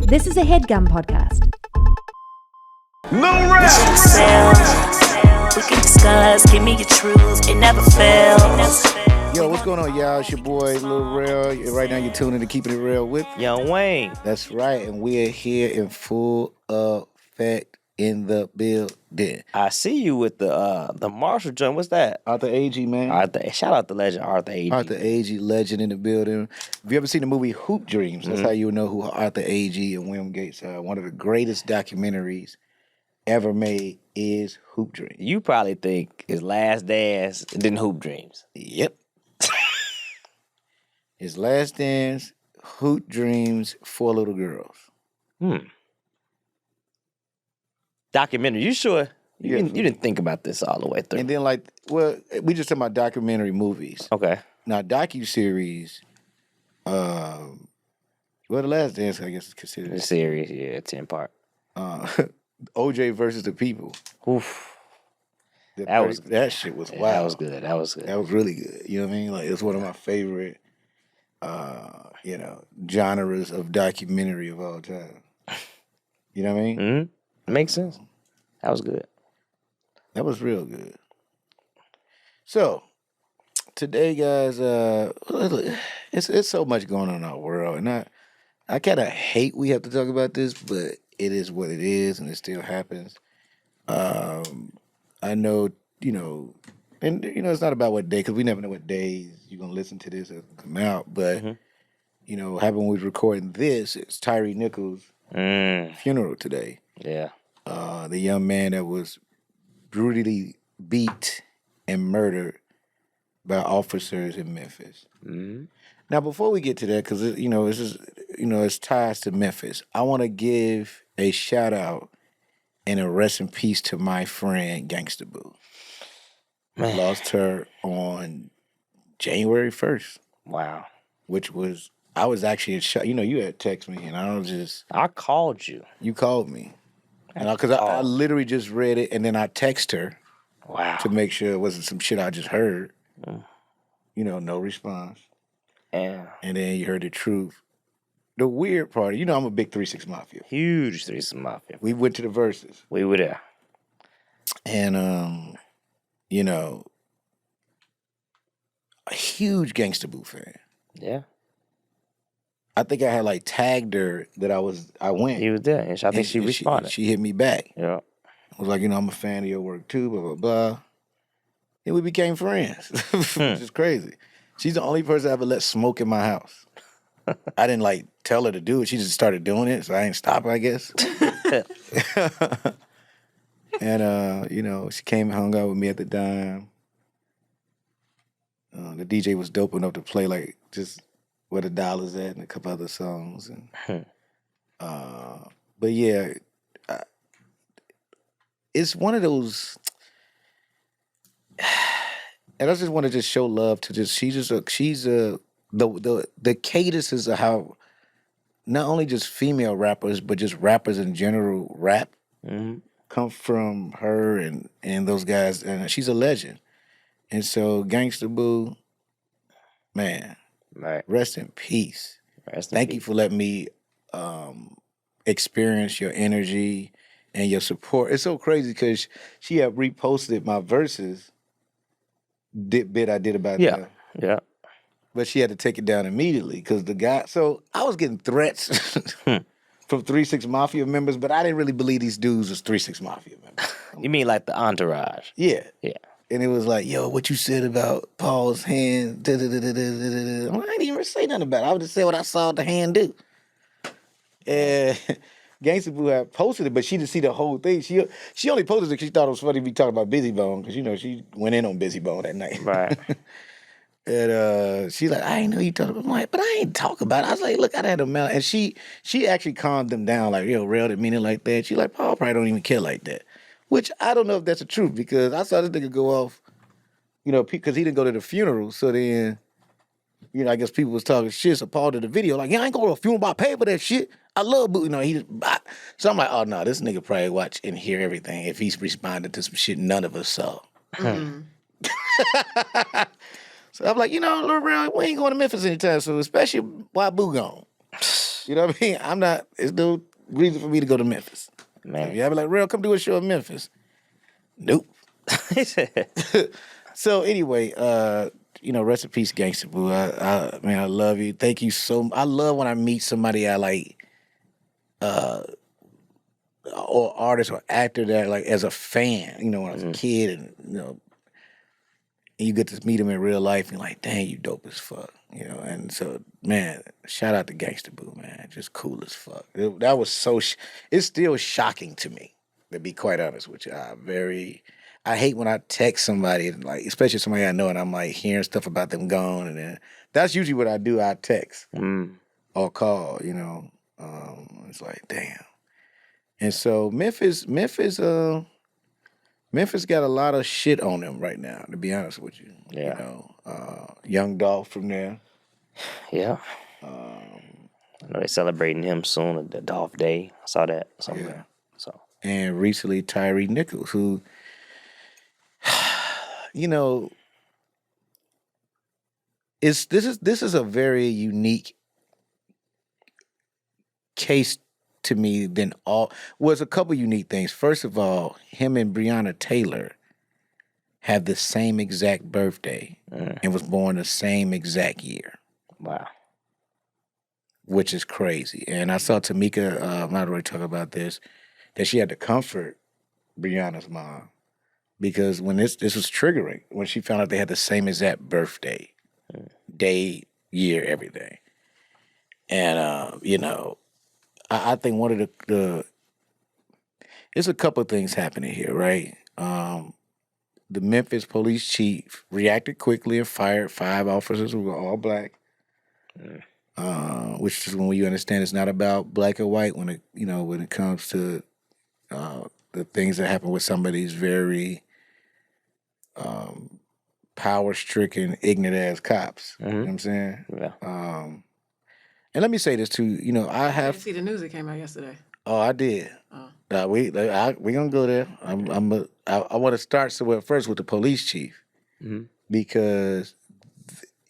This is a Headgum podcast. Lil Rel. We can discuss, give me your truth, it never fails. Yo, what's going on, y'all? It's your boy, Lil Rel. Right now, you're tuning to Keepin' It Real with Young Wayne. That's right, and we're here in full effect in the building. I see you with the Marshall joint. What's that? Arthur Agee, man. Shout out the legend Arthur Agee. Arthur Agee, legend in the building. Have you ever seen the movie Hoop Dreams? That's how you know who Arthur Agee and William Gates are. One of the greatest documentaries ever made is Hoop Dreams. You probably think his Last Dance didn't Hoop Dreams. Yep. His Last Dance, Hoop Dreams, 4 Little Girls. Documentary. You sure? Yeah. You didn't think about this all the way through. And then, we just talking about documentary movies. Okay. Now, docu-series, the Last Dance, I guess, is The considered series, yeah, 10-part. OJ versus the People. Oof. That shit was Yeah, wild. That was good. That was good. That was really good. You know what I mean? Like, it's one of my favorite, genres of documentary of all time. You know what I mean? Mm-hmm. Makes sense. That was good. That was real good. So, today, guys, it's so much going on in our world, and I kind of hate we have to talk about this, but it is what it is, and it still happens. I know, and it's not about what day, because we never know what days you're gonna listen to this or come out. But having when we was recording this, it's Tyre Nichols' funeral today. Yeah. The young man that was brutally beat and murdered by officers in Memphis. Mm-hmm. Now, before we get to that, because it's ties to Memphis, I want to give a shout out and a rest in peace to my friend Gangsta Boo. Man. Lost her on January 1st, Wow. I was actually in shock. You had text me, and I called you. you called me. And because I literally just read it, and then I text her Wow. to make sure it wasn't some shit I just heard. No response. Yeah. And then you heard the truth. The weird part, I'm a big 3-6 Mafia. Huge Threesome Mafia. We went to the verses. We were there. And, a huge Gangsta Boo fan. Yeah. I think I had tagged her that I went. He was there. And I think she responded. She hit me back. Yeah. I was like, I'm a fan of your work too, blah, blah, blah. And we became friends, which is crazy. She's the only person I ever let smoke in my house. I didn't tell her to do it. She just started doing it, so I ain't stop her, I guess. And, she came and hung out with me at the dime. The DJ was dope enough to play just Where the Dollar's At and a couple other songs. And but yeah, it's one of those, and I just want to just show love to the cadences of how not only just female rappers, but just rappers in general rap come from her and those guys, and she's a legend. And so Gangsta Boo, man, Right. rest in peace. Thank You for letting me experience your energy and your support. It's so crazy because she had reposted my verses bit I did about Yeah. that. Yeah. But she had to take it down immediately because the guy. So I was getting threats from 3-6 Mafia members, but I didn't really believe these dudes was 3-6 Mafia members. You mean like the entourage? Yeah. Yeah. And it was like, yo, what you said about Paul's hand, da-da-da-da-da-da-da. I didn't even say nothing about it. I would just say what I saw the hand do. And Gangsta Boo had posted it, but she didn't see the whole thing. She only posted it because she thought it was funny to be talking about Busy Bone, because, she went in on Busy Bone that night. Right. And she's like, I didn't know you talked about it. I'm like, but I ain't talk about it. I was like, look, I had a mouth. And she actually calmed them down, like, yo, Rel didn't mean it like that. She like, Paul probably don't even care like that. Which I don't know if that's the truth, because I saw this nigga go off, because he didn't go to the funeral. So then, I guess people was talking shit. So Paul did the video, like, yeah, I ain't going to a funeral, but I paid for that shit. I love Boo. So I'm like, oh, no, this nigga probably watch and hear everything if he's responding to some shit none of us saw. So I'm like, Lil Rel, we ain't going to Memphis anytime soon, especially while Boo gone. You know what I mean? I'm not. It's no reason for me to go to Memphis. Man. Yeah, I be like, Rel, come do a show in Memphis. Nope. He said, So anyway, rest in peace, Gangsta Boo. Man, I love you. Thank you so. I love when I meet somebody I like, or artist or actor that like as a fan. You know, when I was a kid, and and you get to meet him in real life, and you're like, dang, you dope as fuck. You know, and so man, shout out to Gangsta Boo, man, just cool as fuck. That was so. It's still shocking to me, to be quite honest with you. I hate when I text somebody, like especially somebody I know, and I'm like hearing stuff about them gone, and then that's usually what I do. I text or call. It's like damn. And so Memphis got a lot of shit on them right now. To be honest with you, Yeah. Young Dolph from there. yeah. I know they're celebrating him soon, the Dolph Day. I saw that somewhere. So And recently Tyre Nichols, who, this is a very unique case to me than all. Was a couple unique things. First of all, him and Breonna Taylor have the same exact birthday and was born the same exact year, wow. which is crazy. And I saw Tamika Monroy talk about this, that she had to comfort Breonna's mom because when this was triggering, when she found out they had the same exact birthday, day, year, everything. And I think one of there's a couple of things happening here, right? The Memphis police chief reacted quickly and fired 5 officers who were all black. Which is when you understand it's not about black or white when it comes to the things that happen with some of these very power-stricken, ignorant-ass cops. You know what I'm saying? Yeah. And let me say this too. I I have. didn't see the news that came out yesterday. Oh, I did. We gonna go there. I want to start somewhere first with the police chief because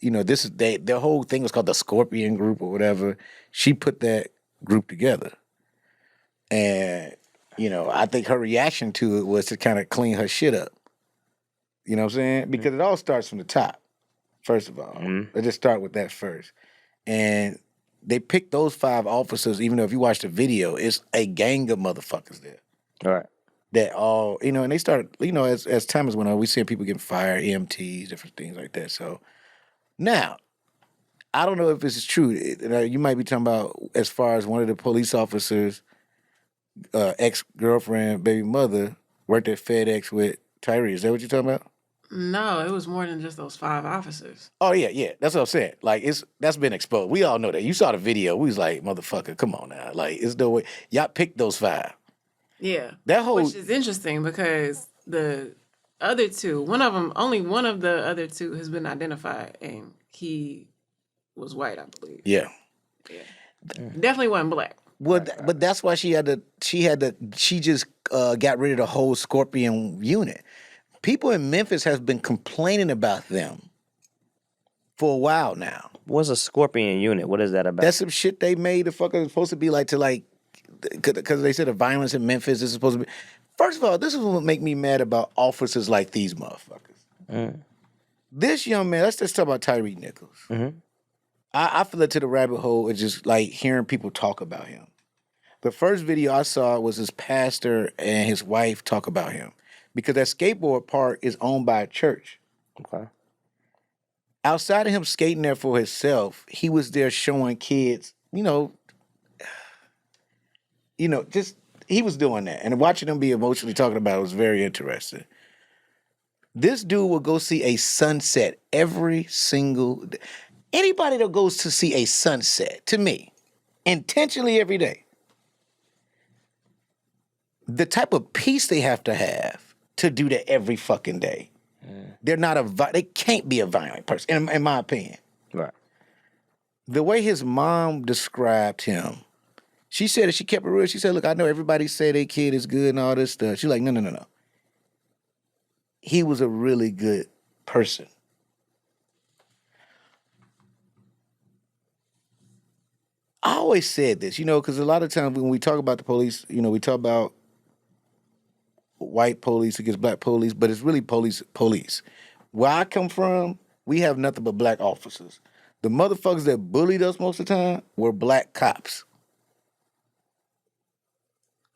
this is their whole thing was called the Scorpion Group or whatever. She put that group together, and I think her reaction to it was to kind of clean her shit up. You know what I'm saying? Because it all starts from the top. First of all, let's just start with that first, and they picked those 5 officers, even though if you watch the video, it's a gang of motherfuckers there. All right. That all, and they started, as time has went on, we seeing people getting fired, EMTs, different things like that. So now, I don't know if this is true. You might be talking about as far as one of the police officers' ex-girlfriend, baby mother, worked at FedEx with Tyre. Is that what you're talking about? No, it was more than just those 5 officers. Oh yeah. That's what I'm saying. Like that's been exposed. We all know that. You saw the video. We was like, motherfucker, come on now. Like it's no way. Y'all picked those 5. Yeah. That whole Which is interesting because the other 2, only one of the other 2 has been identified, and he was white, I believe. yeah. Definitely wasn't black. Well, but that's why she just got rid of the whole Scorpion unit. People in Memphis have been complaining about them for a while now. What's a Scorpion unit? What is that about? That's some shit they made. The fucker is supposed to be because they said the violence in Memphis is supposed to be. First of all, this is what make me mad about officers like these motherfuckers. This young man, let's just talk about Tyre Nichols. I fell into the rabbit hole of just like hearing people talk about him. The first video I saw was his pastor and his wife talk about him because that skateboard park is owned by a church. Okay. Outside of him skating there for himself, he was there showing kids, just he was doing that. And watching him be emotionally talking about it was very interesting. This dude will go see a sunset every single day. Anybody that goes to see a sunset, to me, intentionally every day, the type of peace they have to do that every fucking day. They're not they can't be a violent person, in my opinion. Right. The way his mom described him, she said that she kept it real. She said, look, I know everybody say their kid is good and all this stuff. She's like, no. He was a really good person. I always said this, because a lot of times when we talk about the police, we talk about white police against black police, but it's really police. Where I come from, we have nothing but black officers. The motherfuckers that bullied us most of the time were black cops.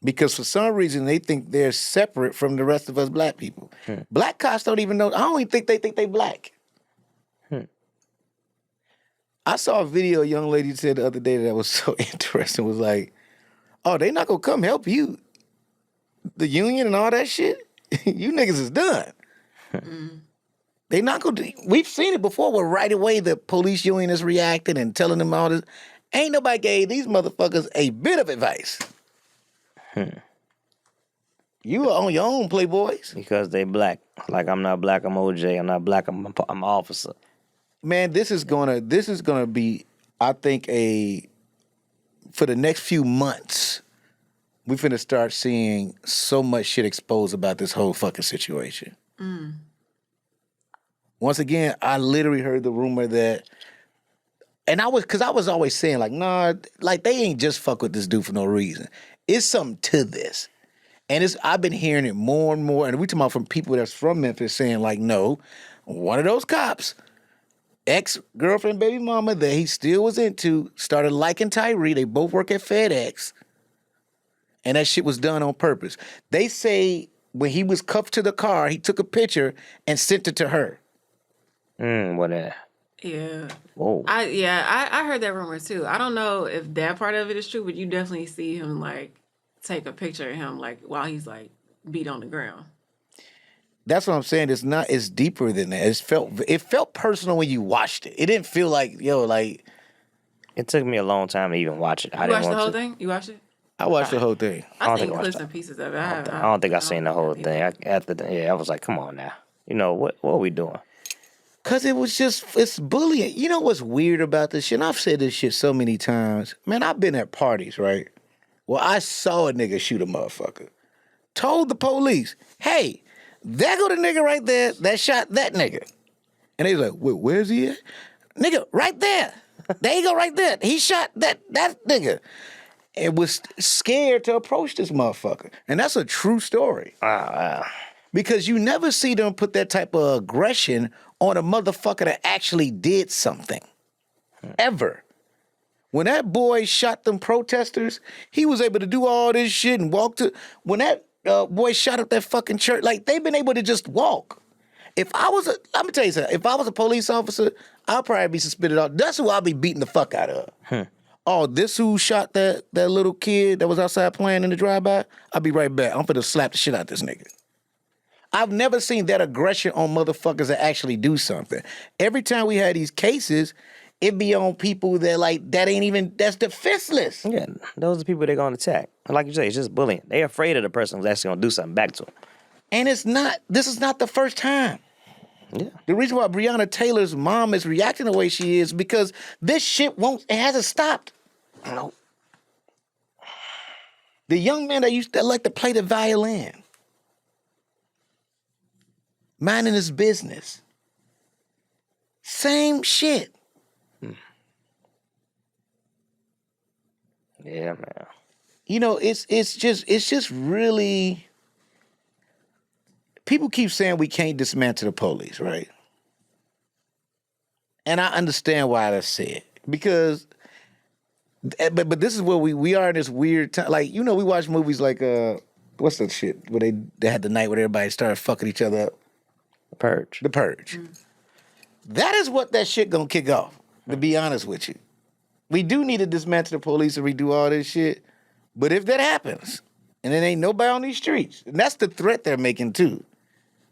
Because for some reason, they think they're separate from the rest of us black people. Black cops don't even know. I don't even think they black. I saw a video a young lady said the other day that was so interesting. Was like, oh, they not going to come help you. The union and all that shit, you niggas is done. They not going to. We've seen it before where right away the police union is reacting and telling them all this. Ain't nobody gave these motherfuckers a bit of advice. You are on your own, playboys. Because they black. Like I'm not black, I'm OJ. I'm not black, I'm an officer. Man, this is gonna be, I think, for the next few months, we finna start seeing so much shit exposed about this whole fucking situation. Once again, I literally heard the rumor that, and I was always saying like, nah, like they ain't just fuck with this dude for no reason. It's something to this. And I've been hearing it more and more, and we talking about from people that's from Memphis saying like, no, one of those cops, ex-girlfriend, baby mama that he still was into, started liking Tyre. They both work at FedEx. And that shit was done on purpose. They say when he was cuffed to the car, he took a picture and sent it to her. What that? Yeah. Whoa. I heard that rumor too. I don't know if that part of it is true, but you definitely see him like take a picture of him like while he's like beat on the ground. That's what I'm saying. It's deeper than that. It felt personal when you watched it. It didn't feel like, It took me a long time to even watch it. You watched the whole thing? You watched it? I watched the whole thing. I seen clips and pieces of it. I don't think I seen the whole thing. I was like, come on now. What are we doing? Because it's bullying. You know what's weird about this shit? And I've said this shit so many times. Man, I've been at parties, right? Well, I saw a nigga shoot a motherfucker. Told the police, hey, there go the nigga right there that shot that nigga. And they was like, wait, where's he at? Nigga, right there. There you go right there. He shot that nigga. And was scared to approach this motherfucker. And that's a true story. Because you never see them put that type of aggression on a motherfucker that actually did something. Ever. When that boy shot them protesters, he was able to do all this shit and walk to... When that boy shot up that fucking church, like, they've been able to just walk. Let me tell you something. If I was a police officer, I'll probably be suspended off. That's who I'll be beating the fuck out of. Oh, this who shot that little kid that was outside playing in the drive-by? I'll be right back. I'm finna slap the shit out this nigga. I've never seen that aggression on motherfuckers that actually do something. Every time we had these cases, it be on people that's defenseless. Yeah, those are people they're going to attack. Like you say, it's just bullying. They're afraid of the person who's actually going to do something back to them. And this is not the first time. Yeah. The reason why Breonna Taylor's mom is reacting the way she is because this shit it hasn't stopped. No. The young man that like to play the violin. Minding his business. Same shit. Yeah, man. It's just really... People keep saying we can't dismantle the police, right? And I understand why that's said. Because... But this is where we are in this weird time. Like, we watch movies like... what's that shit? Where they had the night where everybody started fucking each other up. The Purge. The Purge. That is what that shit gonna kick off, to be honest with you. We do need to dismantle the police and redo all this shit. But if that happens, and there ain't nobody on these streets, and that's the threat they're making too,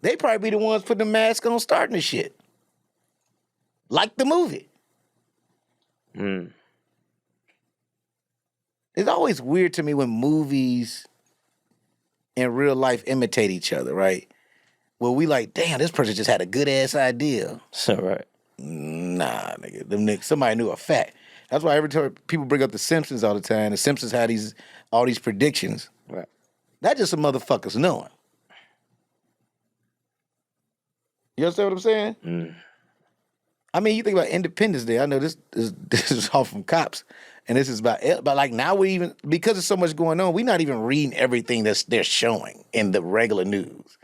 they probably be the ones putting the mask on starting the shit. Like the movie. It's always weird to me when movies in real life imitate each other, right? Well, we like, damn, this person just had a good-ass idea. So, right. Nah, nigga. Them niggas, somebody knew a fact. That's why every time people bring up The Simpsons all the time, The Simpsons had all these predictions. Right. That's just some motherfuckers knowing. You understand what I'm saying? I mean, you think about Independence Day. I know this is all from cops, and this is about. But like now we even because there's so much going on, we're not even reading everything they're showing in the regular news,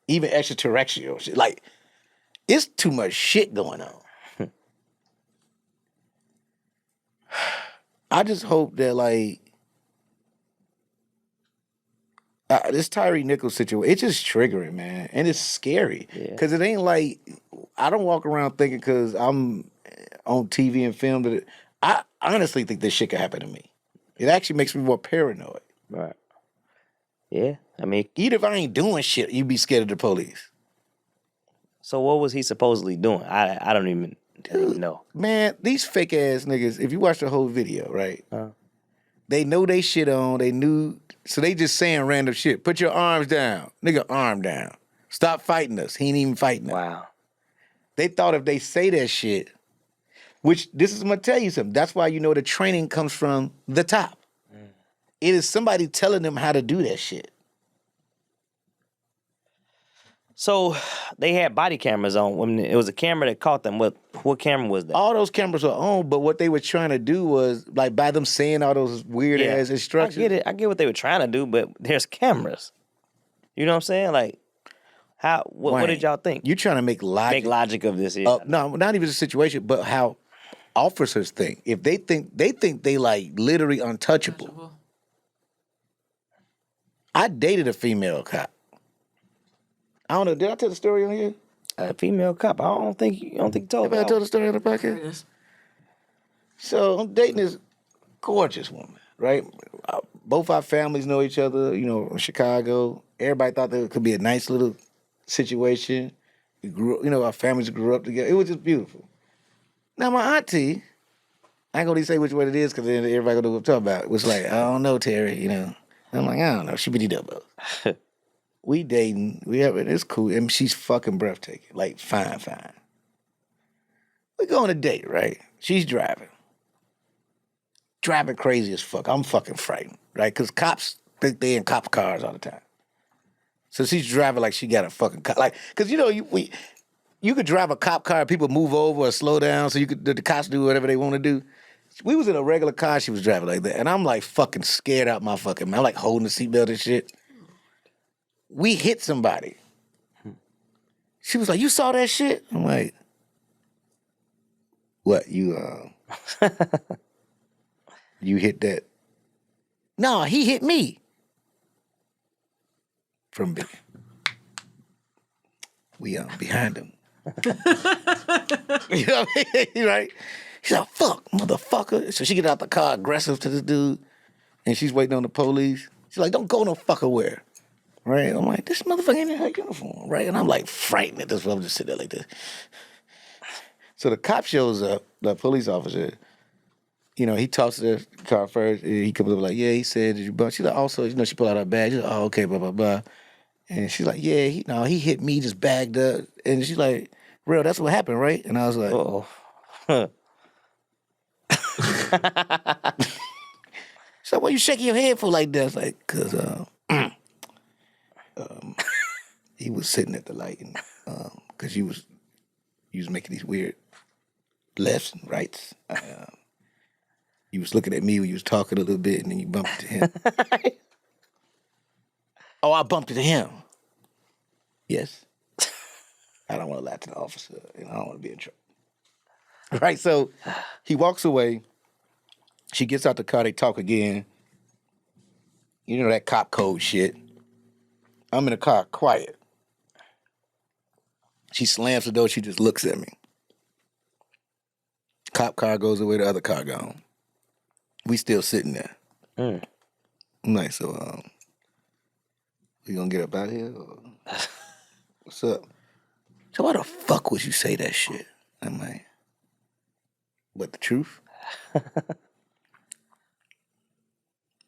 even extraterrestrial shit. Like it's too much shit going on. I just hope that like this Tyre Nichols situation, it's just triggering, man, and it's scary because it ain't like I don't walk around thinking because I'm on TV and film that I honestly think this shit could happen to me. It actually makes me more paranoid. Right. Yeah. I mean, Even if I ain't doing shit, you'd be scared of the police. so what was he supposedly doing? I don't even know. Man, these fake ass niggas, if you watch the whole video, right? They know they shit on, they knew, so they just saying random shit. Put your arms down. Nigga, arm down. Stop fighting us. He ain't even fighting us. Wow. They thought if they say that shit, which this is gonna tell you something. That's why you know the training comes from the top. It is somebody telling them how to do that shit. So they had body cameras on. When it was a camera that caught them. What camera was that? All those cameras are on, but what they were trying to do was like by them saying all those weird ass instructions. I get it. I get what they were trying to do, but there's cameras. You know what I'm saying? Like, what did y'all think? You trying to make logic. Make logic of this. No, not even the situation, but how officers think. If they think they like literally untouchable. I dated a female cop. I don't know. Did I tell the story on here? A female cop. I don't think you told me. Have I told the story on the podcast? So I'm dating this gorgeous woman, right? Both our families know each other, you know, in Chicago. Everybody thought that it could be a nice little situation. We grew, you know, our families grew up together. It was just beautiful. Now my auntie, I ain't gonna say which one it is because then everybody gonna know what I'm talking about. It was like, I don't know, Terry, you know. I'm like, I don't know. She be double. We dating. It's cool. I mean, she's fucking breathtaking. Like, fine. We go on a date, right? She's driving. Driving crazy as fuck. I'm fucking frightened, right? Because cops think they in cop cars all the time. So she's driving like she got a fucking car. Like, because, you know, you could drive a cop car, people move over or slow down so the cops do whatever they want to do. We was in a regular car, she was driving like that. And I'm like fucking scared out my fucking mind. I'm like holding the seatbelt and shit. We hit somebody. She was like, you saw that shit? I'm like, what, you hit that? No, he hit me. From big. We behind him. You know what I mean? Right? She's like, fuck, motherfucker. So she get out the car aggressive to this dude, and she's waiting on the police. She's like, don't go no fucker where. Right? I'm like, this motherfucker ain't in her uniform, right? And I'm like frightened at this. I'm just sitting there like this. So the cop shows up, the police officer. You know, he talks to the car first. He comes up like, yeah, he said, did you bump? She's like, also, you know, she pulled out her bag. She's like, oh, okay, blah, blah, blah. And she's like, yeah, he hit me, just bagged up. And she's like, Rel, that's what happened, right? And I was like, oh. So why you shaking your head for like that? I was like, cause he was sitting at the light and cause you was making these weird lefts and rights. You was looking at me when you was talking a little bit and then you bumped into him. Oh, I bumped into him. Yes. I don't want to lie to the officer and I don't want to be in trouble. Right, so he walks away. She gets out the car, they talk again. You know that cop code shit. I'm in the car, quiet. She slams the door, she just looks at me. Cop car goes away, the other car gone. We still sitting there. I'm like, so, we gonna get up out here? Or what's up? So why the fuck would you say that shit? I'm like, what, the truth?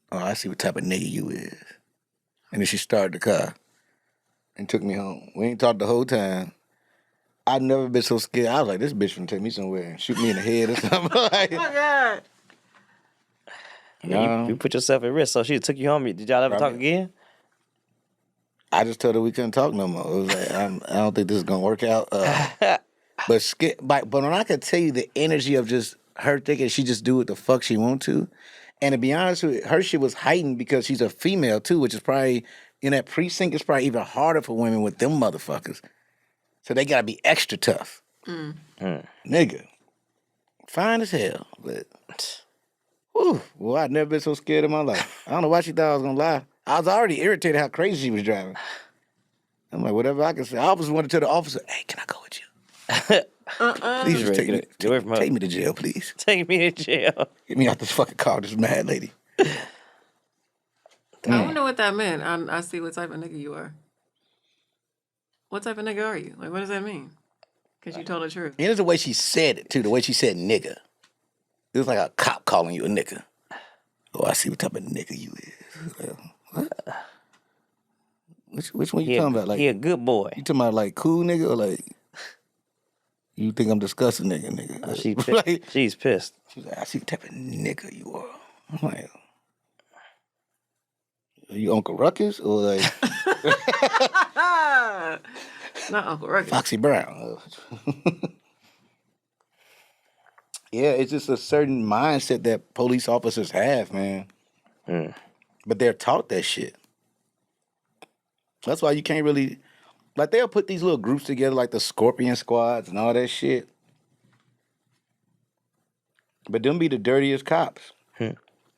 Oh, I see what type of nigga you is. And then she started the car and took me home. We ain't talked the whole time. I've never been so scared. I was like, this bitch finna take me somewhere and shoot me in the head or something. Like, Oh my God. You put yourself at risk. So she took you home. Did y'all ever talk again? I just told her we couldn't talk no more. It was like, I don't think this is gonna work out. But when I could tell you the energy of just her thinking she just do what the fuck she want to, and to be honest with you, her shit was heightened because she's a female too, which is probably in that precinct. It's probably even harder for women with them motherfuckers. So they gotta be extra tough, nigga. Fine as hell, but whew, well, I'd never been so scared in my life. I don't know why she thought I was gonna lie. I was already irritated how crazy she was driving. I'm like, whatever I can say. I always wanted to tell the officer, hey, can I go with you? Please just take me to jail, please. Take me to jail. Get me out this fucking car, this mad lady. I wonder what that meant. I see what type of nigga you are. What type of nigga are you? Like, what does that mean? Because you told the truth. And it's the way she said it, too. The way she said nigga. It was like a cop calling you a nigga. Oh, I see what type of nigga you is. What? Which one you talking about? Like, he a good boy. You talking about like cool nigga or like you think I'm disgusting nigga? Oh, she's pissed. She's like, I see what type of nigga you are. I'm like, are you Uncle Ruckus or like not Uncle Ruckus? Foxy Brown? Yeah, it's just a certain mindset that police officers have, man. But they're taught that shit. That's why you can't really, like, they'll put these little groups together, like the Scorpion Squads and all that shit. But them be the dirtiest cops.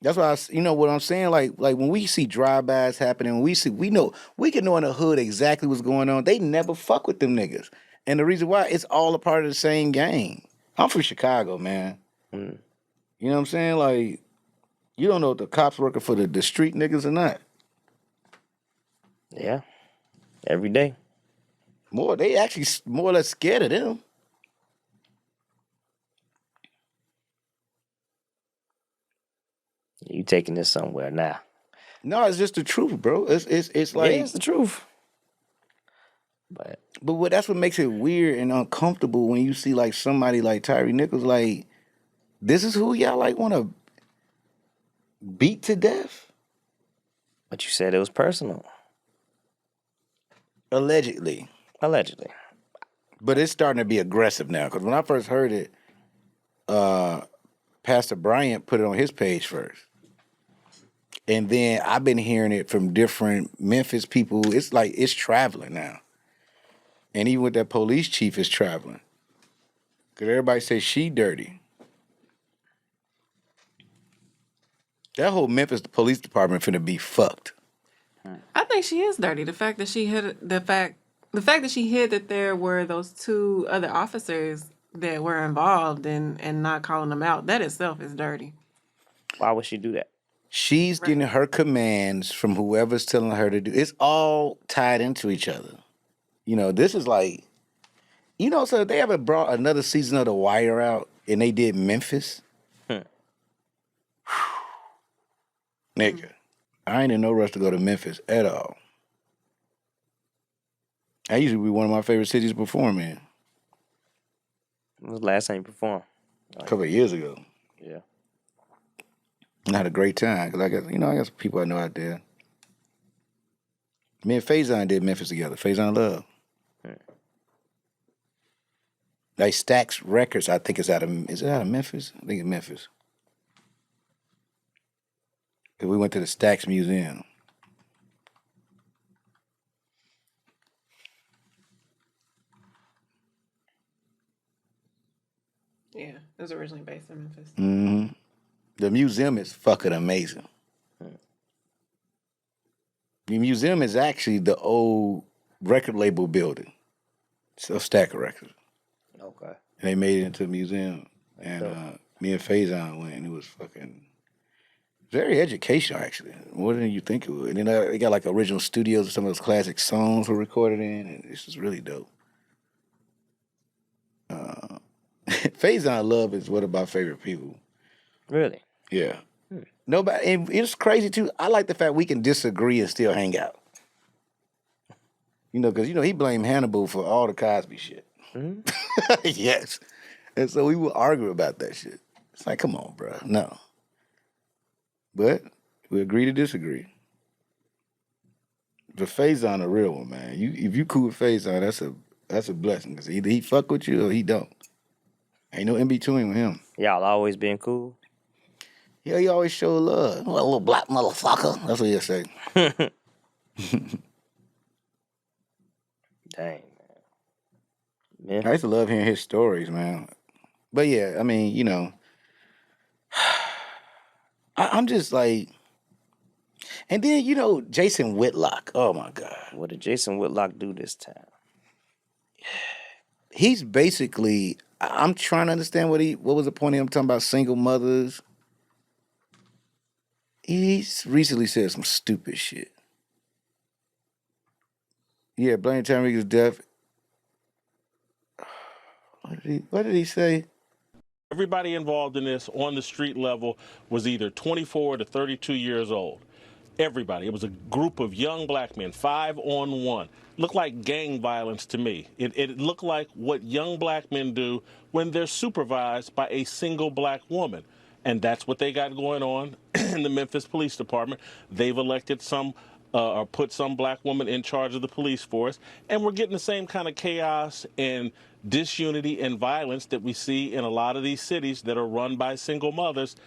That's why you know what I'm saying. Like when we see drive-bys happening, we can know in the hood exactly what's going on. They never fuck with them niggas, and the reason why, it's all a part of the same gang. I'm from Chicago, man. You know what I'm saying? Like, you don't know if the cops working for the street niggas or not. Yeah. Every day. They actually more or less scared of them. You taking this somewhere now? No, it's just the truth, bro. It's like, yeah, it's the truth. But that's what makes it weird and uncomfortable when you see like somebody like Tyre Nichols. Like, this is who y'all like want to beat to death. But you said it was personal. Allegedly. But it's starting to be aggressive now. Because when I first heard it, Pastor Bryant put it on his page first. And then I've been hearing it from different Memphis people. It's like, it's traveling now. And even with that police chief, is traveling. Because everybody says she dirty. That whole Memphis police department finna be fucked. I think she is dirty. The fact that she hid that there were those two other officers that were involved and not calling them out, that itself is dirty. Why would she do that? She's getting her commands from whoever's telling her to do. It's all tied into each other. You know, this is like, you know, so if they ever brought another season of The Wire out and they did Memphis, nigga, I ain't in no rush to go to Memphis at all. I usually be one of my favorite cities to perform in. When was the last time you performed? A couple of years ago. Yeah. I had a great time because I got some people I know out there. Me and Faison did Memphis together. Faison Love. Like Stax Records, I think is it out of Memphis? I think it's Memphis. We went to the Stax Museum. Yeah, it was originally based in Memphis. Mm-hmm. The museum is fucking amazing. The museum is actually the old record label building. It's a stack of records. Okay. And they made it into a museum. And me and Faison went, and it was fucking very educational, actually. More than you think it would. And then they got like original studios where some of those classic songs were recorded in, and it's just really dope. Faison Love is one of my favorite people. Really? Yeah. Nobody, and it's crazy too. I like the fact we can disagree and still hang out. You know, because he blamed Hannibal for all the Cosby shit. Mm-hmm. Yes. And so we would argue about that shit. It's like, come on, bro. No. But we agree to disagree. The Faison a real one, man. If you cool with Faison, That's a blessing. Because either he fuck with you or he don't. Ain't no in between with him. Y'all always been cool? Yeah, he always show love. What a little black motherfucker. That's what he'll say. Dang, man. I used to love hearing his stories, man. But yeah, I mean, you know, I'm just like, and then, you know, Jason Whitlock. Oh my God. What did Jason Whitlock do this time? He's basically, I'm trying to understand what was the point of him talking about single mothers. He's recently said some stupid shit. Yeah, blame Tyre Nichols' death. What did he say? Everybody involved in this on the street level was either 24 to 32 years old. Everybody. It was a group of young black men, 5-on-1. Looked like gang violence to me. It looked like what young black men do when they're supervised by a single black woman. And that's what they got going on in the Memphis Police Department. They've elected some or put some black woman in charge of the police force. And we're getting the same kind of chaos and disunity and violence that we see in a lot of these cities that are run by single mothers.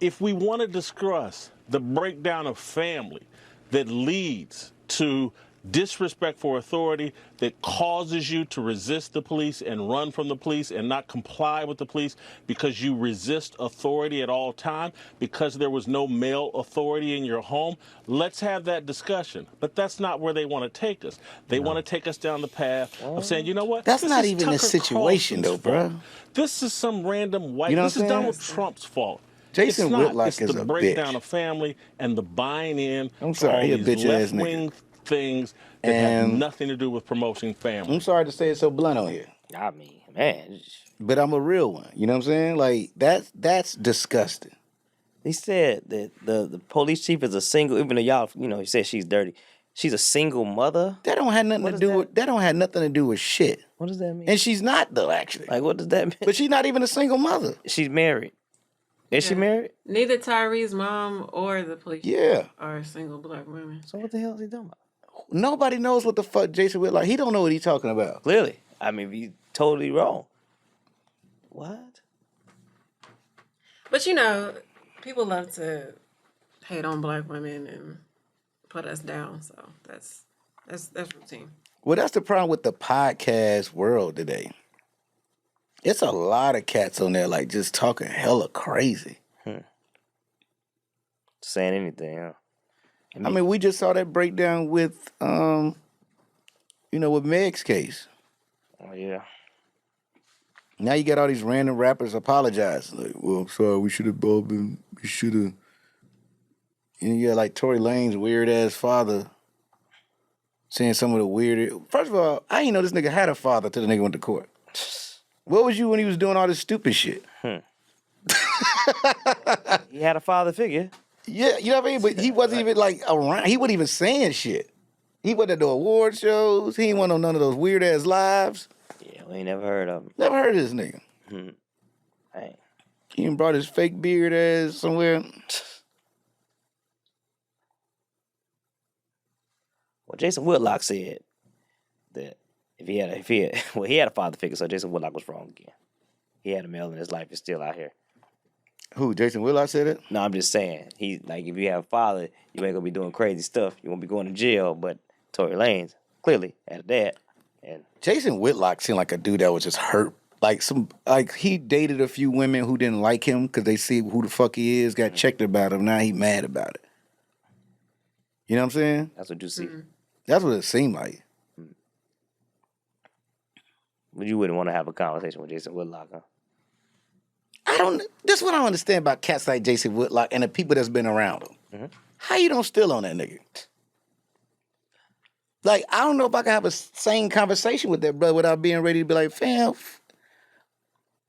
If we want to discuss the breakdown of family that leads to disrespect for authority, that causes you to resist the police and run from the police and not comply with the police because you resist authority at all time, because there was no male authority in your home, let's have that discussion. But that's not where they want to take us. They want to take us down the path of saying, you know what? That's This not is even the Tucker situation, Carlson's though, fault. bro. This is some random white. You know This what is I'm saying? Donald Trump's fault. Jason It's not. Whitlock it's is the a breakdown bitch. of family and the buying in I'm to sorry, all he a these bitch-ass nigga. left-wing things that have And nothing to do with promoting family. I'm sorry to say it so blunt on here, I mean, man. but I'm a real one. You know what I'm saying? Like, that's disgusting. He said that the police chief is a single, even though y'all, you know, he said she's dirty. She's a single mother. That don't have nothing What to is do that? with, that don't have nothing to do with shit. What does that mean? And she's not, though, actually. Like, what does that mean? But she's not even a single mother. She's married. Is she Yeah. married? Neither Tyree's mom or the police Yeah. are single black women. So what the hell is he talking about? Nobody knows what the fuck Jason Whitlock. He don't know what he's talking about. Clearly. I mean, he's totally wrong. What? But you know, people love to hate on black women and put us down. So that's routine. Well, that's the problem with the podcast world today. It's a lot of cats on there, like, just talking hella crazy. Saying anything, huh? I mean, we just saw that breakdown with, with Meg's case. Oh, yeah. Now you got all these random rappers apologizing. Like, well, I'm sorry, we should have. And you got like Tory Lane's weird ass father saying some of the weird. First of all, I didn't know this nigga had a father till the nigga went to court. What was you when he was doing all this stupid shit? He had a father figure. Yeah, you know what I mean? But he wasn't even like around. He wasn't even saying shit. He wasn't at the award shows. He ain't went on none of those weird ass lives. Yeah, we ain't never heard of him. Never heard of this nigga. Hey. He even brought his fake beard ass somewhere. Well, Jason Whitlock said that he had a father figure, so Jason Whitlock was wrong again. He had a male in his life, is still out here. Who, Jason Whitlock said it? No, I'm just saying. He like if you have a father, you ain't gonna be doing crazy stuff. You won't be going to jail. But Tory Lanez clearly had a dad. And Jason Whitlock seemed like a dude that was just hurt. Like he dated a few women who didn't like him because they see who the fuck he is, got checked about him. Now he mad about it. You know what I'm saying? that's what you see. That's what it seemed like. But you wouldn't want to have a conversation with Jason Whitlock, huh? This is what I don't understand about cats like Jason Whitlock and the people that's been around him. How you don't steal on that nigga? Like, I don't know if I can have a sane conversation with that brother without being ready to be like, fam.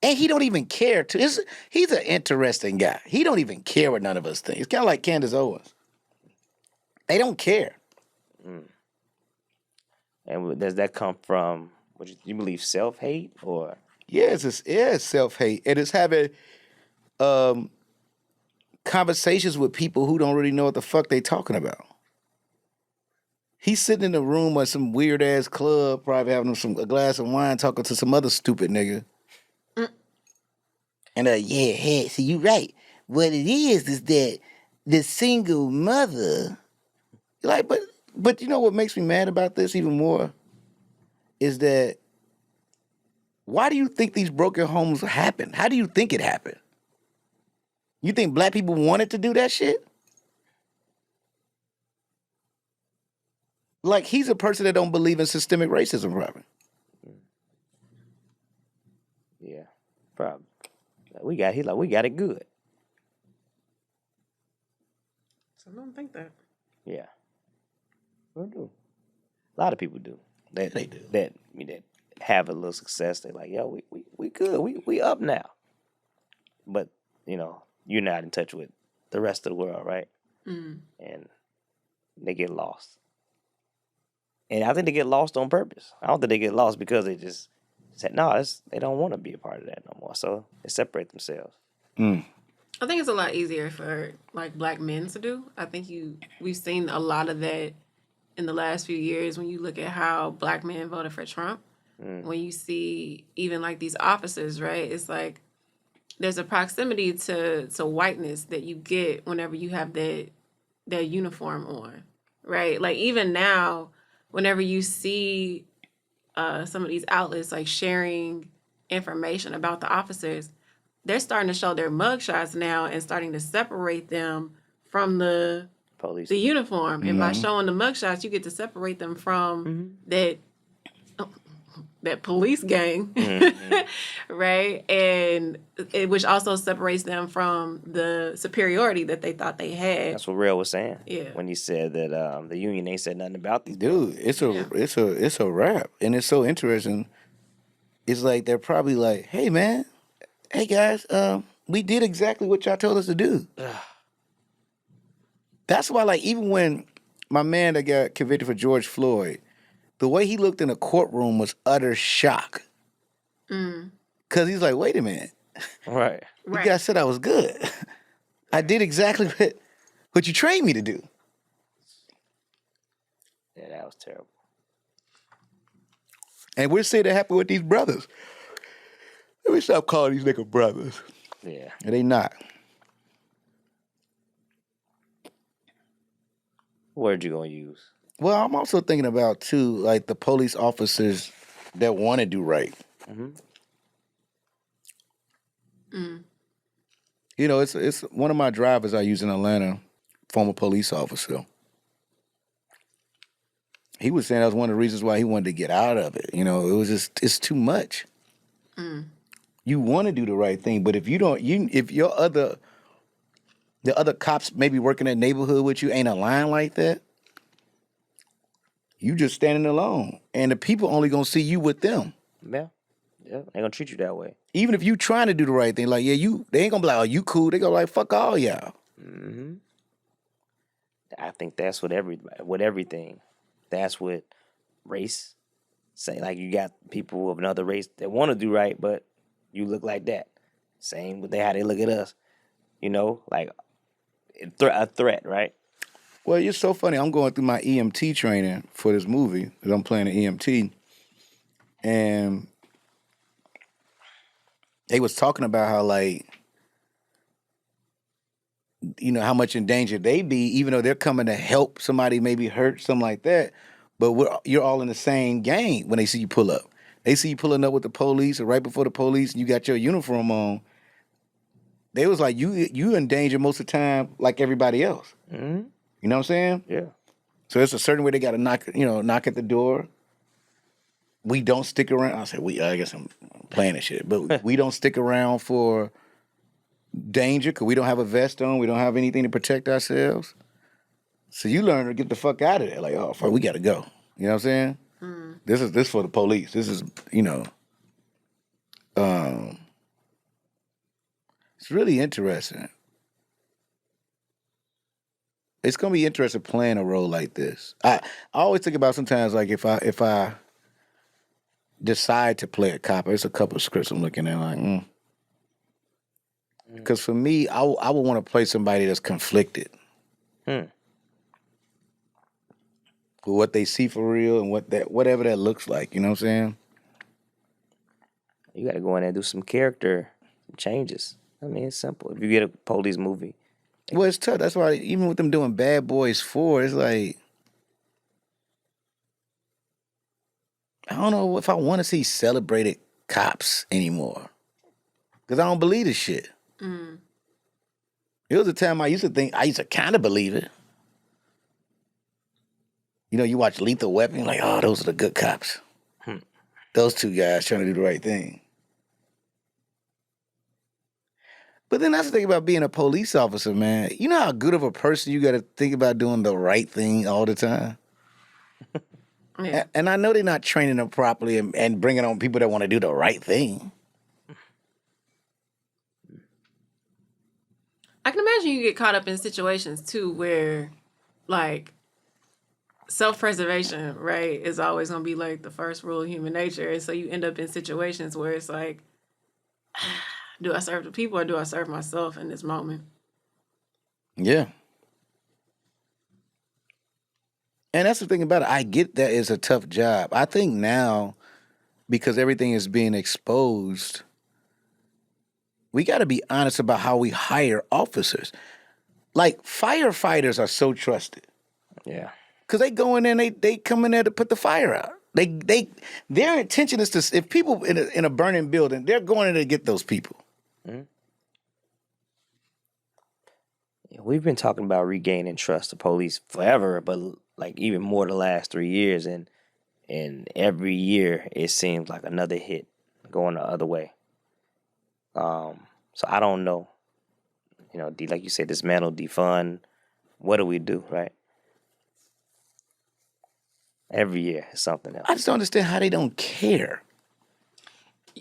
And he don't even care. He's an interesting guy. He don't even care what none of us think. It's kind of like Candace Owens. They don't care. And does that come from, what you believe, self-hate or? Yeah, it's self-hate. And it's having conversations with people who don't really know what the fuck they talking about. He's sitting in a room at some weird ass club, probably having a glass of wine, talking to some other stupid nigga. And yeah, see, you right. What it is that the single mother, like, but you know what makes me mad about this even more is that why do you think these broken homes happen? How do you think it happened? You think black people wanted to do that shit? Like, he's a person that don't believe in systemic racism, probably. Yeah, probably. We got it good. So I don't think that. Yeah. We do. A lot of people do. They do. That have a little success. They're like, yo, we good. We up now. But, you're not in touch with the rest of the world, right? Mm. And they get lost. And I think they get lost on purpose. I don't think they get lost because they just said, no, they don't want to be a part of that no more. So they separate themselves. I think it's a lot easier for like black men to do. I think we've seen a lot of that in the last few years when you look at how black men voted for Trump. When you see even like these officers, right? It's like there's a proximity to whiteness that you get whenever you have that uniform on, right? Like even now, whenever you see some of these outlets like sharing information about the officers, they're starting to show their mugshots now and starting to separate them from the Police. the uniform. And by showing the mugshots, you get to separate them from that police gang, right? And which also separates them from the superiority that they thought they had. That's what Rel was saying. Yeah. When he said that the union ain't said nothing about these Dude, it's a rap. And it's so interesting. It's like they're probably like, hey man, hey guys, we did exactly what y'all told us to do. That's why, like, even when my man that got convicted for George Floyd, the way he looked in the courtroom was utter shock. Cause he's like, wait a minute. Right. You guys said I was good. I did exactly what you trained me to do. Yeah, that was terrible. And we're seeing that happen with these brothers. Let me stop calling these niggas brothers. Yeah. And they not. What word you gonna use? Well, I'm also thinking about, too, like the police officers that want to do right. You know, it's one of my drivers I use in Atlanta, former police officer. He was saying that was one of the reasons why he wanted to get out of it. You know, it was just, it's too much. You want to do the right thing, but if you don't, if the other cops maybe working in that neighborhood with you ain't aligned like that, you just standing alone. And the people only gonna see you with them. Yeah. Yeah. They gonna treat you that way. Even if you trying to do the right thing, like, yeah, they ain't gonna be like, oh, you cool. They gonna be like, fuck all y'all. I think that's what everything. That's what race say. Like you got people of another race that want to do right, but you look like that. Same with how they look at us. You know, like a threat, right? Well, it's so funny. I'm going through my EMT training for this movie because I'm playing an EMT. And they was talking about how, like, you know, how much in danger they be, even though they're coming to help somebody maybe hurt, something like that. But you're all in the same gang when they see you pull up. They see you pulling up with the police or right before the police and you got your uniform on. They was like, you in danger most of the time like everybody else. You know what I'm saying? Yeah. So it's a certain way they got to knock at the door. We don't stick around. I guess I'm playing this shit, but we don't stick around for danger because we don't have a vest on. We don't have anything to protect ourselves. So you learn to get the fuck out of there. Like, oh, fuck, we got to go. You know what I'm saying? This is for the police. This is, it's really interesting. It's gonna be interesting playing a role like this. I always think about sometimes like if I decide to play a cop, there's a couple of scripts I'm looking at like, because for me, I would want to play somebody that's conflicted. with what they see for real and whatever that looks like. You know what I'm saying? You got to go in there and do some character changes. I mean, it's simple. If you get a police movie, Well, it's tough. That's why even with them doing Bad Boys 4, it's like, I don't know if I want to see celebrated cops anymore. Because I don't believe this shit. It was a time I used to kind of believe it. You know, you watch Lethal Weapon, you're like, oh, those are the good cops. Those two guys trying to do the right thing. But then that's the thing about being a police officer, man. You know how good of a person you got to think about doing the right thing all the time? Yeah. And I know they're not training them properly and bringing on people that want to do the right thing. I can imagine you get caught up in situations too where, like, self-preservation, right, is always gonna be like the first rule of human nature, and so you end up in situations where it's like, do I serve the people or do I serve myself in this moment? Yeah. And that's the thing about it. I get that it's a tough job. I think now, because everything is being exposed, we got to be honest about how we hire officers. Like, firefighters are so trusted. yeah. Because they go in there and they come in there to put the fire out. Their intention is to, if people in a burning building, they're going in there to get those people. Yeah, we've been talking about regaining trust of police forever, but like even more the last 3 years, and every year it seems like another hit going the other way. So I don't know. You know, like you said, dismantle, defund. What do we do, right? Every year is something else. I just don't understand how they don't care.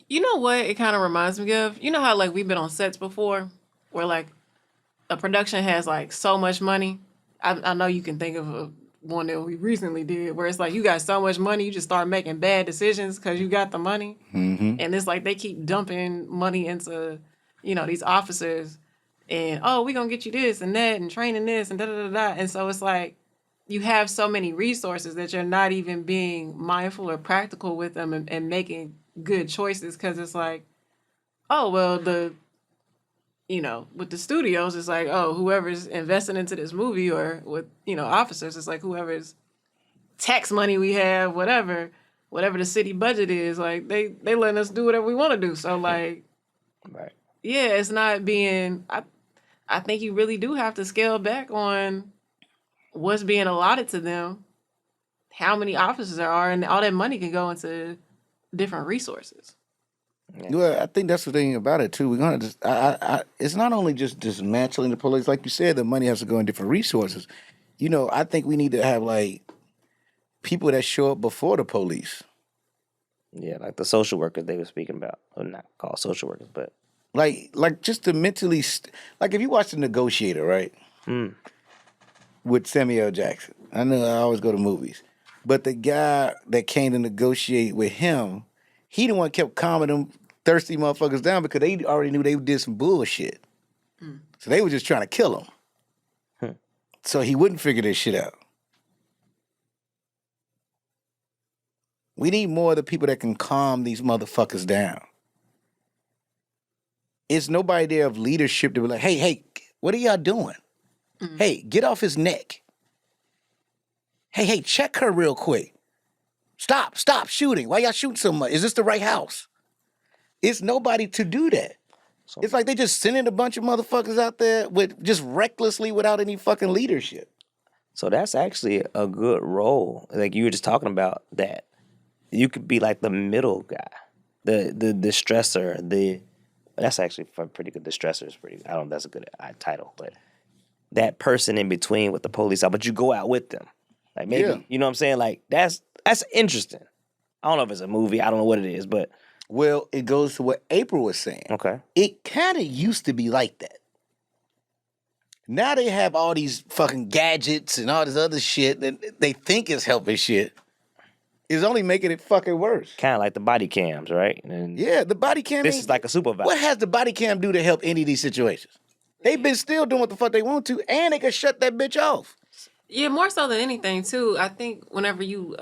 You know what it kind of reminds me of? You know how, like, we've been on sets before where, like, a production has, like, so much money? I know you can think of one that we recently did where it's like you got so much money, you just start making bad decisions because you got the money. Mm-hmm. And it's like they keep dumping money into, you know, these officers and, oh, we're going to get you this and that and training this and da-da-da-da. And so it's like you have so many resources that you're not even being mindful or practical with them and making good choices because it's like, oh, well, with the studios, it's like, oh, whoever's investing into this movie, or with, officers, it's like whoever's tax money we have, whatever the city budget is, like they letting us do whatever we want to do. So like, Right. yeah, it's not being, I think you really do have to scale back on what's being allotted to them, how many officers there are, and all that money can go into different resources. Well, I think that's the thing about it too. We're gonna just, it's not only just dismantling the police, like you said. The money has to go in different resources. I think we need to have like people that show up before the police. Yeah, like the social workers they were speaking about, or not called social workers, but like just to mentally, like if you watch The Negotiator, right? With Samuel L. Jackson. I know I always go to movies, but the guy that came to negotiate with him, he the one kept calming them thirsty motherfuckers down because they already knew they did some bullshit. So they were just trying to kill him. So he wouldn't figure this shit out. We need more of the people that can calm these motherfuckers down. It's nobody there of leadership to be like, hey, what are y'all doing? Hey, get off his neck. Hey, check her real quick. Stop shooting. Why y'all shooting so much? Is this the right house? It's nobody to do that. So, It's like they just sending a bunch of motherfuckers out there with just recklessly without any fucking leadership. so that's actually a good role. Like you were just talking about that. You could be like the middle guy, the distressor. That's actually pretty good. Distressor is pretty. I don't know if that's a good title, but that person in between with the police, but you go out with them. Like maybe, you know what I'm saying? Like that's interesting. I don't know if it's a movie. I don't know what it is, but. Well, it goes to what April was saying. Okay. It kind of used to be like that. Now they have all these fucking gadgets and all this other shit that they think is helping shit. It's only making it fucking worse. Kind of like the body cams, right? And Yeah, the body cam. this is like a supervisor. What has the body cam do to help any of these situations? They've been still doing what the fuck they want to, and they can shut that bitch off. Yeah, more so than anything too. I think whenever you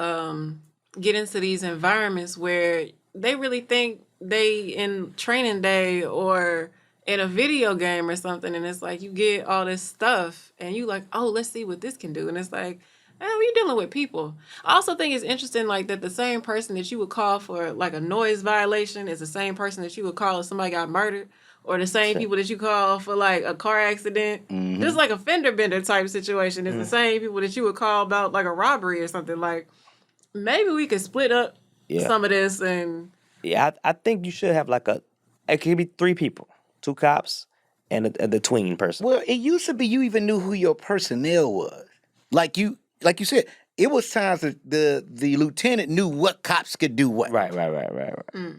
get into these environments where they really think they in training day or in a video game or something, and it's like you get all this stuff and you like, oh, let's see what this can do, and it's like, we're dealing with people. I also think it's interesting like that the same person that you would call for like a noise violation is the same person that you would call if somebody got murdered, or the same people that you call for like a car accident. Just like a fender bender type situation is the same people that you would call about like a robbery or something. Like maybe we could split up Yeah. some of this and Yeah, I think you should have like it could be 3 people, 2 cops and the tween person. Well, it used to be you even knew who your personnel was. Like you said, it was times that the lieutenant knew what cops could do what. Right.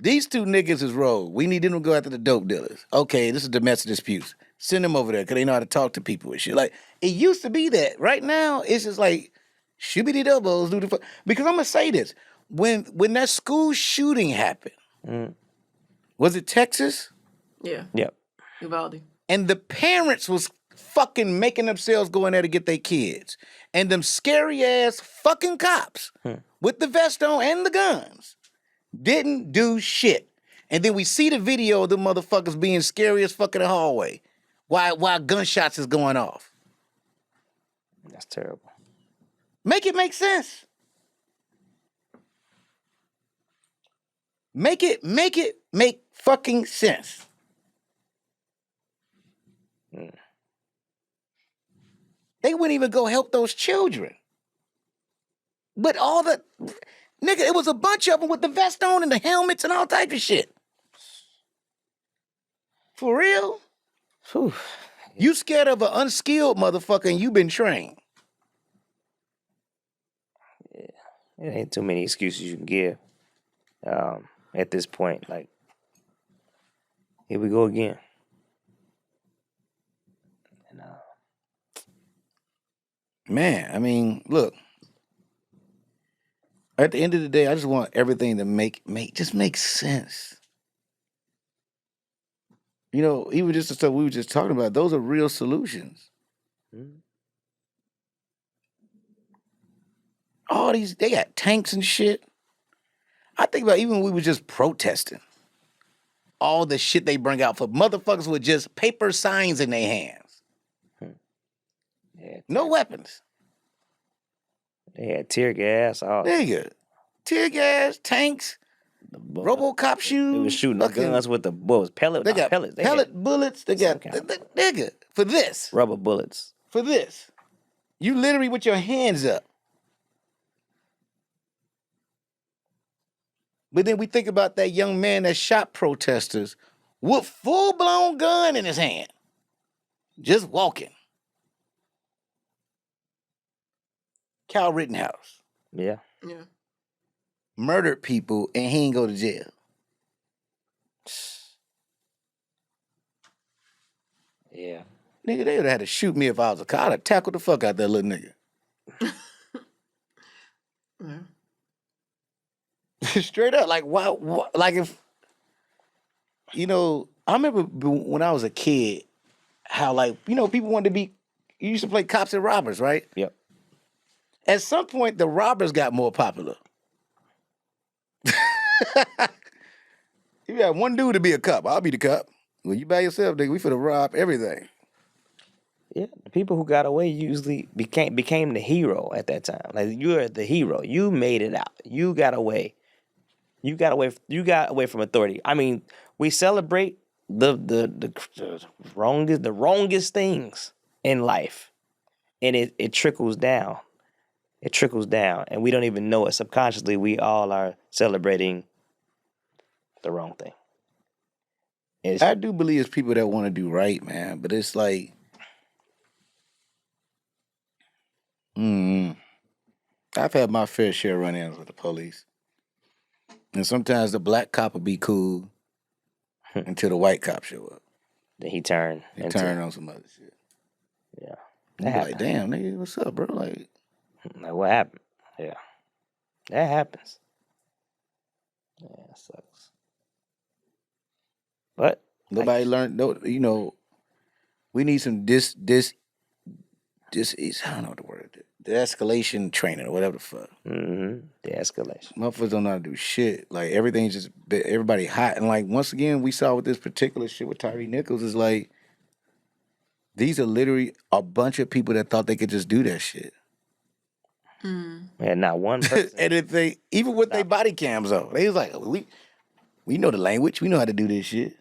These 2 niggas is rogue. We need them to go after the dope dealers. Okay, this is domestic disputes. Send them over there because they know how to talk to people and shit. Like, it used to be that. Right now, it's just like, shibbity doubles, do the fuck. Because I'm going to say this. When that school shooting happened, was it Texas? yeah, Yep. Uvalde. And the parents was fucking making themselves go in there to get their kids. And them scary ass fucking cops with the vest on and the guns didn't do shit. And then we see the video of the motherfuckers being scary as fuck in the hallway while gunshots is going off. That's terrible. Make it make sense. Make it make fucking sense. They wouldn't even go help those children. But all the nigga, it was a bunch of them with the vest on and the helmets and all type of shit. For real? Whew. You scared of an unskilled motherfucker and you been trained. It ain't too many excuses you can give at this point. Like, here we go again. And, Man, I mean, look. At the end of the day, I just want everything to make sense. You know, even just the stuff we were just talking about, those are real solutions. All these, they got tanks and shit. I think about even when we were just protesting, all the shit they bring out for motherfuckers with just paper signs in their hands. yeah, No weapons. they had tear gas. All Nigga. Tear gas, tanks, RoboCop shoes. They was shooting the fucking- guns with the bullets. They got pellets. They pellet had bullets. They got, some kind nigga, for this. rubber bullets. For this. You literally with your hands up. But then we think about that young man that shot protesters with full-blown gun in his hand. Just walking. Kyle Rittenhouse Yeah. Yeah. murdered people and he ain't go to jail. Yeah. Nigga, they would have had to shoot me if I was a cop. I'd have tackled the fuck out that little nigga. Yeah. Straight up, like why? Like if you know, I remember when I was a kid, how like people wanted to be. You used to play cops and robbers, right? Yep. At some point, the robbers got more popular. You got one dude to be a cop. I'll be the cop. Well, you by yourself, nigga. We finna rob everything. Yeah, the people who got away usually became the hero at that time. Like, you're the hero. You made it out. You got away. You got away from authority. I mean, we celebrate the wrongest things in life, and it trickles down. It trickles down, and we don't even know it. Subconsciously, we all are celebrating the wrong thing. I do believe it's people that want to do right, man. But it's like, I've had my fair share of run-ins with the police. And sometimes the black cop will be cool until the white cop show up. Then he turned. They turn on some other shit. Yeah. And you like, damn, nigga, what's up, bro? Like what happened? Yeah. That happens. Yeah, it sucks. But nobody learned. No, we need some this is I don't know what the word is. the escalation training or whatever the fuck. Mm-hmm. The escalation. Motherfuckers don't know how to do shit. Like everything's just everybody hot. And like once again, we saw with this particular shit with Tyre Nichols is like these are literally a bunch of people that thought they could just do that shit. And not one person. And if they even with their body cams on, they was like, we know the language, we know how to do this shit.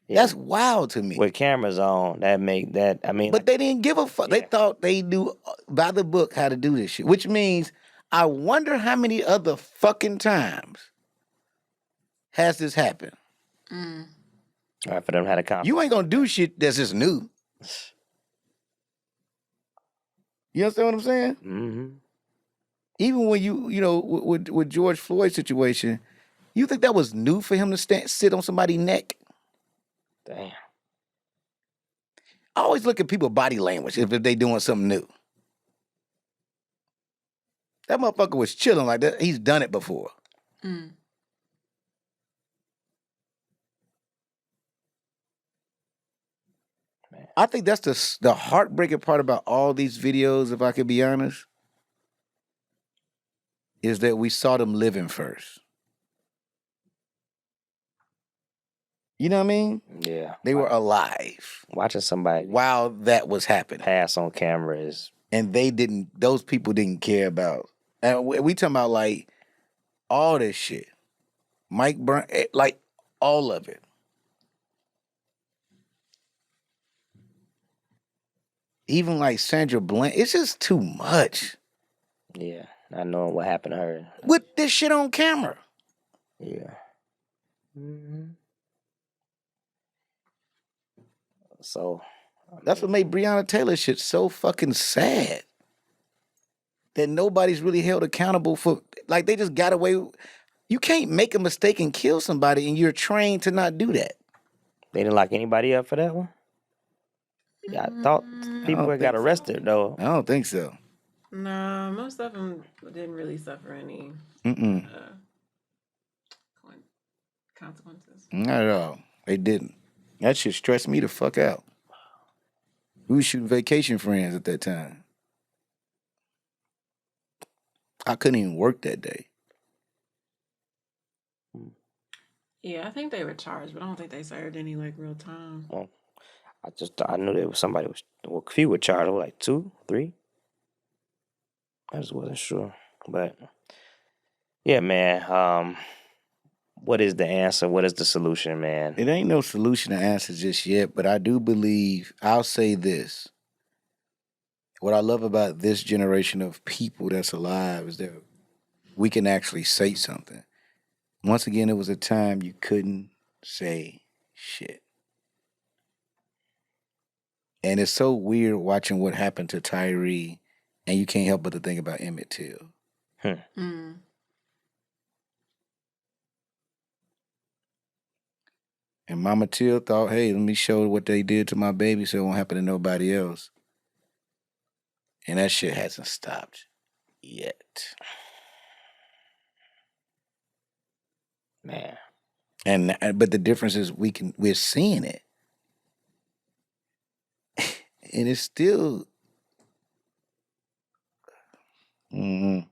Yeah. That's wild to me. With cameras on, that make that. I mean, But they didn't give a fuck. Yeah. They thought they knew by the book how to do this shit, which means I wonder how many other fucking times has this happened. all right, for them to have a conversation. You ain't gonna do shit that's just new. You understand what I'm saying? Mm-hmm. Even when you know, with George Floyd's situation, you think that was new for him to sit on somebody's neck? Damn. I always look at people's body language if they doing something new. That motherfucker was chilling like that. He's done it before. I think that's the heartbreaking part about all these videos, if I could be honest, is that we saw them living first. You know what I mean? Yeah. They were alive Watching somebody while that was happening. pass on camera is. And those people didn't care about. And we talking about like all this shit. Mike Brown, like all of it. Even like Sandra Bland, it's just too much. Yeah. Not knowing what happened to her. With this shit on camera. Yeah. Mm-hmm. So. That's what made Breonna Taylor shit so fucking sad. That nobody's really held accountable for, like they just got away. You can't make a mistake and kill somebody and you're trained to not do that. They didn't lock anybody up for that one? Yeah, I thought people don't got think arrested, though. I don't think so. No, most of them didn't really suffer any consequences. Not at all. They didn't. That shit stressed me the fuck out. We was shooting Vacation Friends at that time. I couldn't even work that day. Yeah, I think they were charged, but I don't think they served any like real time. Well, I knew there was somebody a few were charged, like 2, 3. I just wasn't sure. But yeah, man. What is the answer? What is the solution, man? It ain't no solution to answer just yet, but I do believe, I'll say this. What I love about this generation of people that's alive is that we can actually say something. Once again, it was a time you couldn't say shit. And it's so weird watching what happened to Tyree, and you can't help but to think about Emmett Till. And Mama Till thought, hey, let me show what they did to my baby so it won't happen to nobody else. And that shit hasn't stopped yet. Man. But the difference is we're seeing it. And it's still Yeah,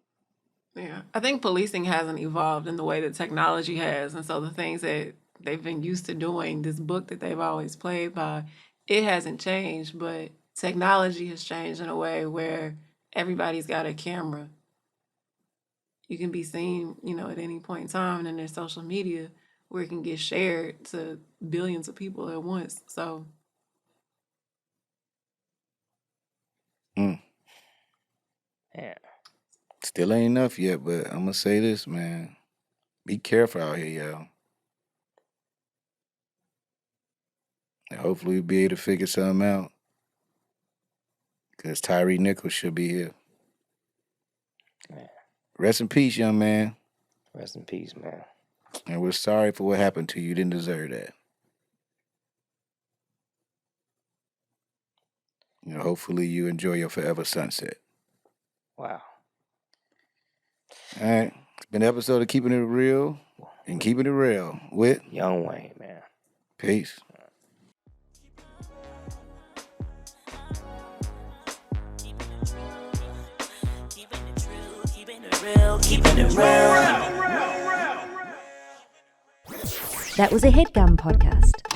I think policing hasn't evolved in the way that technology has, and so the things that they've been used to doing, this book that they've always played by, it hasn't changed, but technology has changed in a way where everybody's got a camera. You can be seen, at any point in time, and then there's social media where it can get shared to billions of people at once. So, Yeah. still ain't enough yet, but I'm gonna say this, man. Be careful out here, y'all. And hopefully we'll be able to figure something out. Because Tyre Nichols should be here. Yeah. Rest in peace, young man. Rest in peace, man. And we're sorry for what happened to you. You didn't deserve that. Hopefully you enjoy your forever sunset. Wow. All right. It's been an episode of Keeping It Real and Keeping It Real with Young Wayne, man. Peace. Keepin' keeping it real. That was a Headgum podcast.